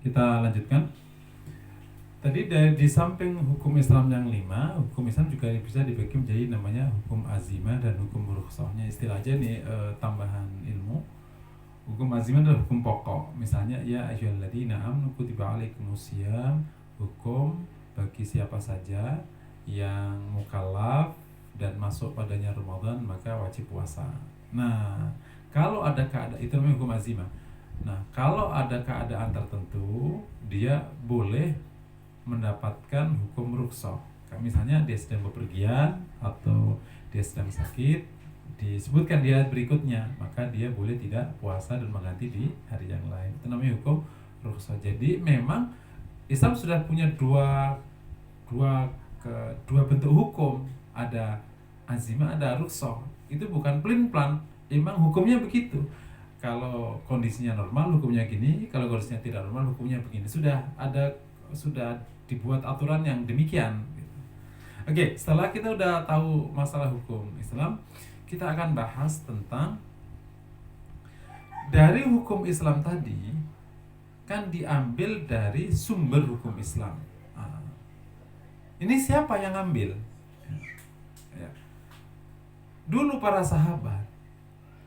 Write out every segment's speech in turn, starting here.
kita lanjutkan. Tadi di samping hukum Islam yang 5, hukum Islam juga bisa dibagi menjadi namanya hukum azimah dan hukum rukhsahnya. Istilah aja nih, tambahan ilmu. Hukum azimah adalah hukum pokok. Misalnya ya ayyuhalladzina amanu kutiba alaikumusiyam, hukum bagi siapa saja yang mukallaf dan masuk padanya Ramadan maka wajib puasa. Nah, kalau ada keadaan itu namanya hukum azimah. Nah, kalau ada keadaan tertentu dia boleh mendapatkan hukum rukhsah. Misalnya dia sedang bepergian atau dia sedang sakit, disebutkan di ayat berikutnya, maka dia boleh tidak puasa dan mengganti di hari yang lain. Itu namanya hukum rukhsah. Jadi memang Islam sudah punya dua bentuk hukum, ada azimah, ada rukhsah. Itu bukan pelin-pelan, memang hukumnya begitu. Kalau kondisinya normal hukumnya gini, kalau kondisinya tidak normal hukumnya begini. Sudah dibuat aturan yang demikian. Oke, setelah kita udah tahu masalah hukum Islam, kita akan bahas tentang dari hukum Islam tadi kan diambil dari sumber hukum Islam. Ini siapa yang ambil? Ya. Dulu para sahabat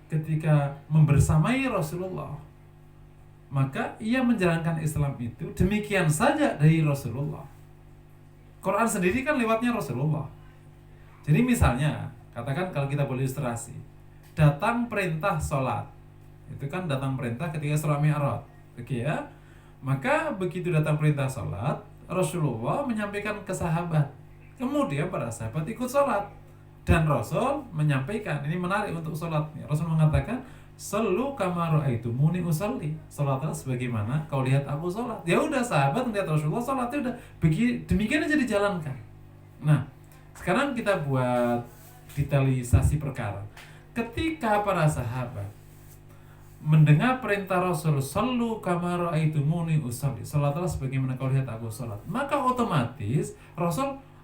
ketika membersamai Rasulullah, maka ia menjalankan Islam itu demikian saja dari Rasulullah. Quran sendiri kan lewatnya Rasulullah. Jadi misalnya, katakan kalau kita boleh ilustrasi, datang perintah sholat, itu kan datang perintah ketika Isra Mi'raj, oke ya? Maka begitu datang perintah sholat, Rasulullah menyampaikan ke sahabat, kemudian para sahabat ikut sholat, dan Rasul menyampaikan, ini menarik untuk sholat, Rasul mengatakan, "Sallu kama ra'aitumuni usolli." Salatlah sebagaimana kau lihat aku salat. Ya udah, sahabat melihat Rasulullah salat, ya udah demikian aja dijalankan. Nah, sekarang kita buat detailisasi perkara. Ketika para sahabat mendengar perintah Rasul, "Sallu kama ra'aitumuni usolli." Salatlah sebagaimana kau lihat aku salat. Maka otomatis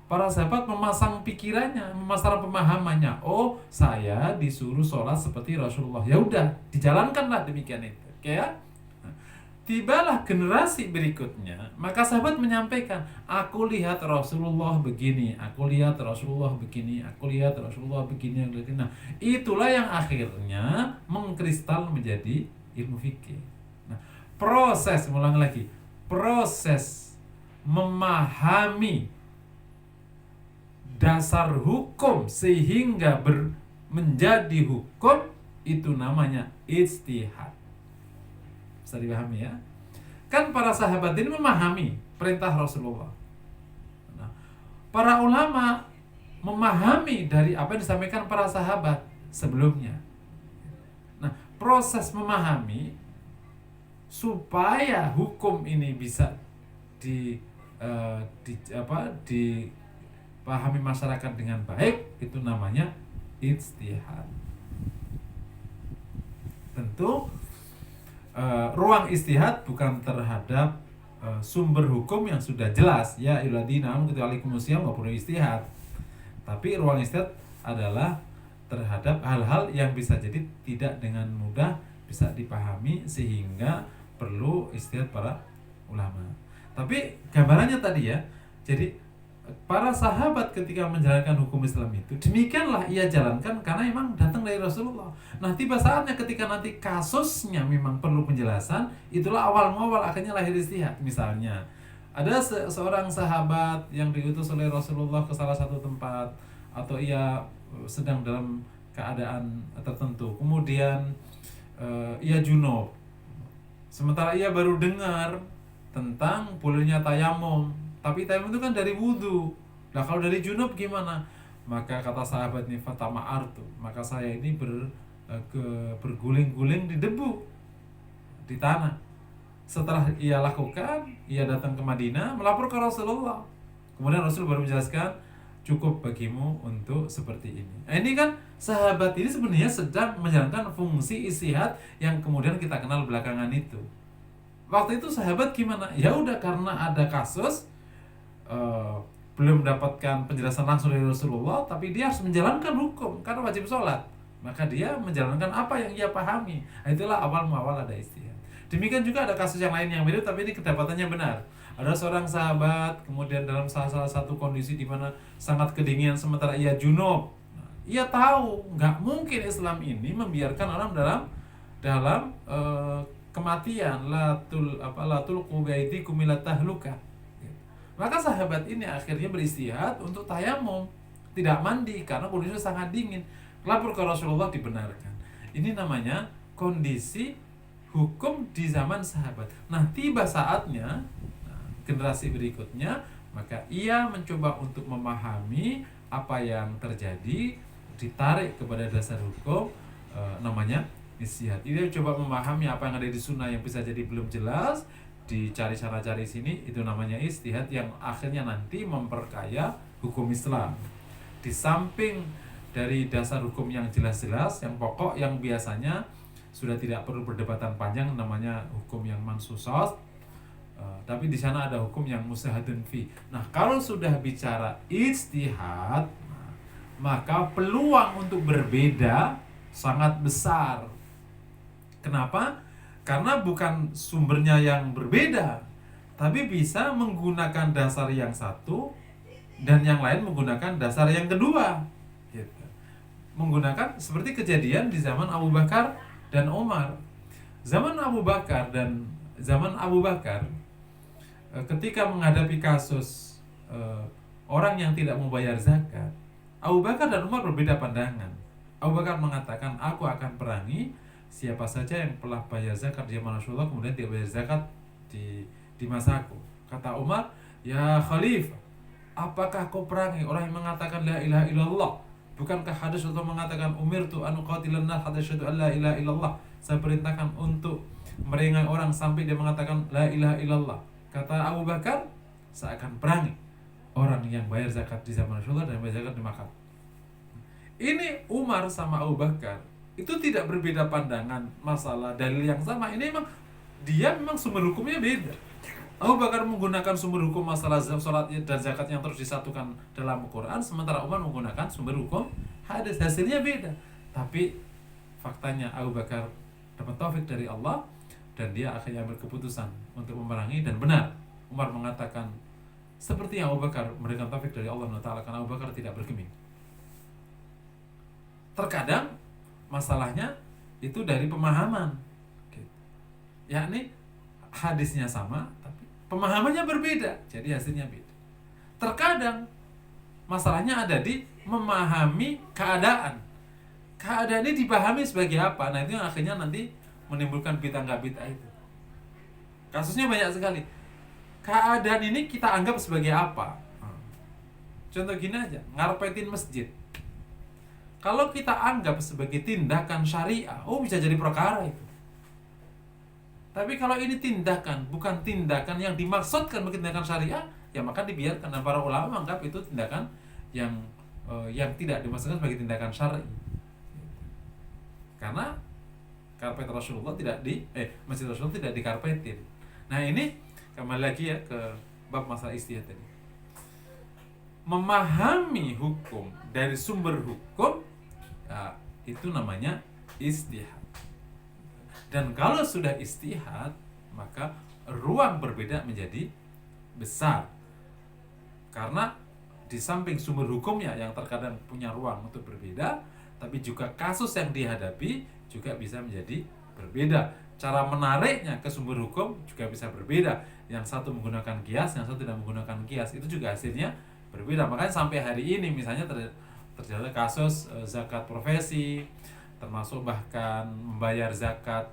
para sahabat memasang pikirannya, memasang pemahamannya. Oh, saya disuruh sholat seperti Rasulullah. Ya udah, dijalankanlah demikian itu. Oke ya? Tibalah generasi berikutnya, maka sahabat menyampaikan, aku lihat Rasulullah begini, aku lihat Rasulullah begini, aku lihat Rasulullah begini. Nah, itulah yang akhirnya mengkristal menjadi ilmu fikih. Nah, proses memahami dasar hukum sehingga menjadi hukum, itu namanya ijtihad. Bisa dipahami ya? Kan para sahabat ini memahami perintah Rasulullah. Nah, para ulama memahami dari apa yang disampaikan para sahabat sebelumnya. Nah, proses memahami supaya hukum ini bisa dipahami masyarakat dengan baik, itu namanya ijtihad. Tentu ruang ijtihad bukan terhadap sumber hukum yang sudah jelas, ya ayyuhalladzina amanu kutiba alaikumusiyam, nggak perlu ijtihad. Tapi ruang ijtihad adalah terhadap hal-hal yang bisa jadi tidak dengan mudah bisa dipahami sehingga perlu ijtihad para ulama. Tapi gambarannya tadi ya, jadi para sahabat ketika menjalankan hukum Islam itu demikianlah ia jalankan karena memang datang dari Rasulullah. Nah, tiba saatnya ketika nanti kasusnya memang perlu penjelasan, itulah awal akhirnya lahir ijtihad. Misalnya ada seorang sahabat yang diutus oleh Rasulullah ke salah satu tempat, atau ia sedang dalam keadaan tertentu, kemudian ia junub, sementara ia baru dengar tentang bolehnya tayamum. Tapi tayamum itu kan dari wudu. Nah, kalau dari junub gimana? Maka kata sahabat ini, fatama'artu, maka saya ini berguling-guling di debu, di tanah. Setelah ia lakukan, ia datang ke Madinah melapor ke Rasulullah. Kemudian Rasul baru menjelaskan, cukup bagimu untuk seperti ini. Nah, ini kan sahabat ini sebenarnya sedang menjalankan fungsi ijtihad yang kemudian kita kenal belakangan itu. Waktu itu sahabat gimana? Ya udah, karena ada kasus belum mendapatkan penjelasan langsung dari Rasulullah, tapi dia harus menjalankan hukum karena wajib sholat, maka dia menjalankan apa yang ia pahami. Itulah awal ada ijtihad. Demikian juga ada kasus yang lain yang mirip, tapi ini kedapatannya benar. Ada seorang sahabat kemudian dalam salah satu kondisi di mana sangat kedinginan sementara ia junub. Ia tahu nggak mungkin Islam ini membiarkan orang dalam kematian, latul qubaidikum ila tahluka. Maka sahabat ini akhirnya beristihad untuk tayamum, tidak mandi karena kondisinya sangat dingin. Lapor ke Rasulullah, dibenarkan. Ini namanya kondisi hukum di zaman sahabat. Nah, tiba saatnya generasi berikutnya, maka ia mencoba untuk memahami apa yang terjadi, ditarik kepada dasar hukum, namanya istihad. Dia coba memahami apa yang ada di sunnah yang bisa jadi belum jelas, dicari cara-cari sini, itu namanya istihad yang akhirnya nanti memperkaya hukum Islam. Di samping dari dasar hukum yang jelas-jelas, yang pokok, yang biasanya sudah tidak perlu perdebatan panjang, namanya hukum yang mansusos, tapi di sana ada hukum yang mustahadun fi. Nah, kalau sudah bicara ijtihad, maka peluang untuk berbeda sangat besar. Kenapa? Karena bukan sumbernya yang berbeda, tapi bisa menggunakan dasar yang satu dan yang lain menggunakan dasar yang kedua, gitu. Menggunakan seperti kejadian di zaman Abu Bakar dan Umar. Zaman Abu Bakar, ketika menghadapi kasus orang yang tidak membayar zakat, Abu Bakar dan Umar berbeda pandangan. Abu Bakar mengatakan, aku akan perangi siapa saja yang telah bayar zakat di zaman Rasulullah kemudian tidak bayar zakat di masaku. Kata Umar, ya Khalifah, apakah kau perangi orang yang mengatakan la ilaha illallah? Bukankah hadis Rasulullah mengatakan, umirtu an uqatilan nas hatta yashhadu an la ilaha illallah? Saya perintahkan untuk meringai orang sampai dia mengatakan la ilaha illallah. Kata Abu Bakar, saya akan perangi orang yang bayar zakat di zaman Rasulullah dan bayar zakat di Makkah. Ini Umar sama Abu Bakar itu tidak berbeda pandangan masalah dalil yang sama. Ini memang sumber hukumnya beda. Abu Bakar menggunakan sumber hukum masalah sholat dan zakat yang terus disatukan dalam Al-Quran, sementara Umar menggunakan sumber hukum hadis. Hasilnya beda, tapi faktanya Abu Bakar dapat taufik dari Allah dan dia akhirnya ambil keputusan untuk memerangi, dan benar Umar mengatakan seperti yang Abu Bakar memberikan taufik dari Allah Taala, karena Abu Bakar tidak bergeming. Terkadang masalahnya itu dari pemahaman, yakni hadisnya sama tapi pemahamannya berbeda, jadi hasilnya beda. Terkadang masalahnya ada di memahami keadaan ini dipahami sebagai apa. Nah, itu yang akhirnya nanti menimbulkan bid'ah nggak bid'ah itu. Kasusnya banyak sekali. Keadaan ini kita anggap sebagai apa? Contoh gini aja, ngarpetin masjid. Kalau kita anggap sebagai tindakan syariah, bisa jadi perkara itu. Tapi kalau ini tindakan, bukan tindakan yang dimaksudkan bagi tindakan syariah, ya maka dibiarkan. Dan para ulama menganggap itu tindakan yang tidak dimaksudkan sebagai tindakan syar'i. Karena karpet Rasulullah masjid Rasulullah tidak dikarpetin. Nah, ini kembali lagi ya ke bab masalah istihad tadi. Memahami hukum dari sumber hukum, itu namanya istihad. Dan kalau sudah istihad, maka ruang berbeda menjadi besar. Karena di samping sumber hukumnya yang terkadang punya ruang untuk berbeda, tapi juga kasus yang dihadapi juga bisa menjadi berbeda. Cara menariknya ke sumber hukum juga bisa berbeda. Yang satu menggunakan kias, yang satu tidak menggunakan kias. Itu juga hasilnya berbeda. Makanya sampai hari ini misalnya terjadi kasus zakat profesi, termasuk bahkan membayar zakat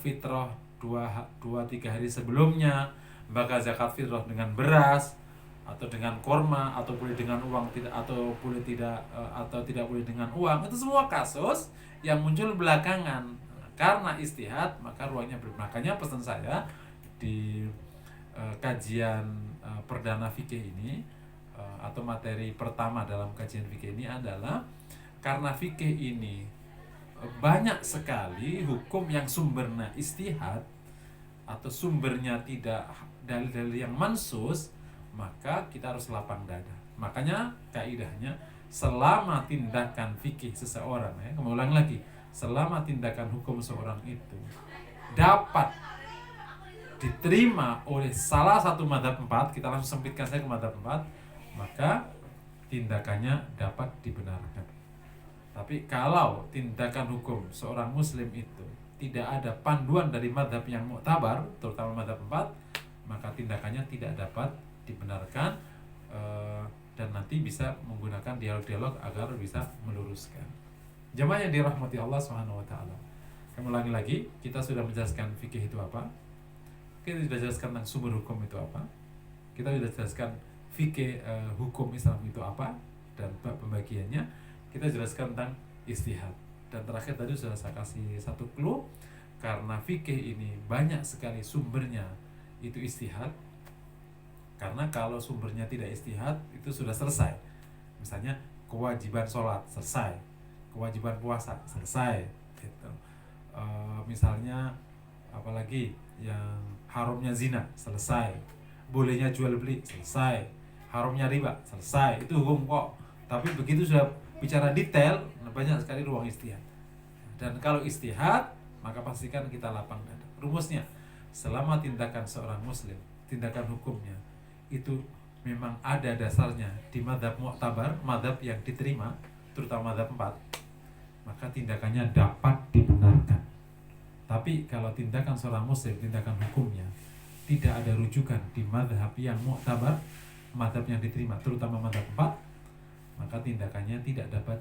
fitrah 2-3 hari sebelumnya, bakal zakat fitrah dengan beras atau dengan korma, atau boleh dengan uang atau tidak boleh dengan uang. Itu semua kasus yang muncul belakangan karena istihad, maka ruangnya berbeda. Makanya pesan saya di kajian perdana fikih ini, atau materi pertama dalam kajian fikih ini adalah karena fikih ini banyak sekali hukum yang sumbernya istihad atau sumbernya tidak dalil-dalil yang mansus, maka kita harus lapang dada. Makanya kaidahnya, selama tindakan fikih seseorang, kembali lagi, selama tindakan hukum seorang itu dapat diterima oleh salah satu mazhab 4, kita langsung sempitkan saja ke mazhab 4, maka tindakannya dapat dibenarkan. Tapi kalau tindakan hukum seorang muslim itu tidak ada panduan dari mazhab yang muktabar, terutama mazhab 4, maka tindakannya tidak dapat dibenarkan, dan nanti bisa menggunakan dialog-dialog agar bisa meluruskan. Jemaah yang dirahmati Allah Subhanahu wa taala. Kami ulangi lagi, kita sudah menjelaskan fikih itu apa. Kita sudah jelaskan tentang sumber hukum itu apa. Kita sudah jelaskan fikih hukum Islam itu apa dan bab pembagiannya. Kita jelaskan tentang istihad. Dan terakhir tadi sudah saya kasih satu clue, karena fikih ini banyak sekali sumbernya itu istihad. Karena kalau sumbernya tidak istihad itu sudah selesai. Misalnya kewajiban sholat selesai, kewajiban puasa selesai, gitu. Misalnya apalagi yang haramnya zina selesai, bolehnya jual beli selesai, haramnya riba selesai, itu hukum kok. Tapi begitu sudah bicara detail, banyak sekali ruang istihad. Dan kalau istihad, maka pastikan kita lapang dada. Rumusnya, selama tindakan seorang muslim, tindakan hukumnya itu memang ada dasarnya di mazhab mu'tabar, mazhab yang diterima, terutama mazhab 4, maka tindakannya dapat dibenarkan. Tapi kalau tindakan seorang muslim, tindakan hukumnya tidak ada rujukan di mazhab yang mu'tabar, mazhab yang diterima, terutama mazhab 4, maka tindakannya tidak dapat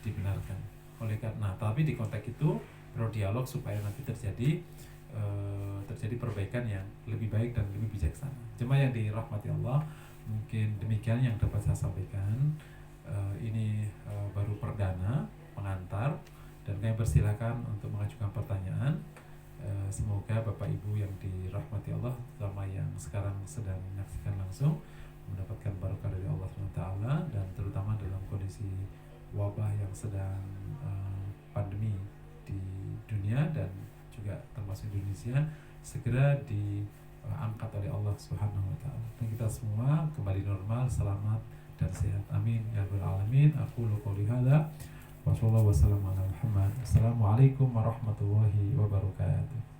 dibenarkan. Oleh karena, tapi di konteks itu perlu dialog supaya nanti terjadi perbaikan yang lebih baik dan lebih bijaksana. Jemaah yang dirahmati Allah, mungkin demikian yang dapat saya sampaikan. Ini baru perdana pengantar, dan kami persilakan untuk mengajukan pertanyaan. Semoga Bapak Ibu yang dirahmati Allah, terutama yang sekarang sedang menyaksikan langsung, mendapatkan barokah dari Allah SWT, dan terutama dalam kondisi wabah yang sedang pandemi di dunia dan juga termasuk Indonesia, segera diangkat oleh Allah Subhanahu wa taala, dan kita semua kembali normal, selamat dan sehat. Amin ya rabbal alamin. Aqulu qouli hadza wa sallallahu wasallam ala Muhammad. Assalamualaikum warahmatullahi wabarakatuh.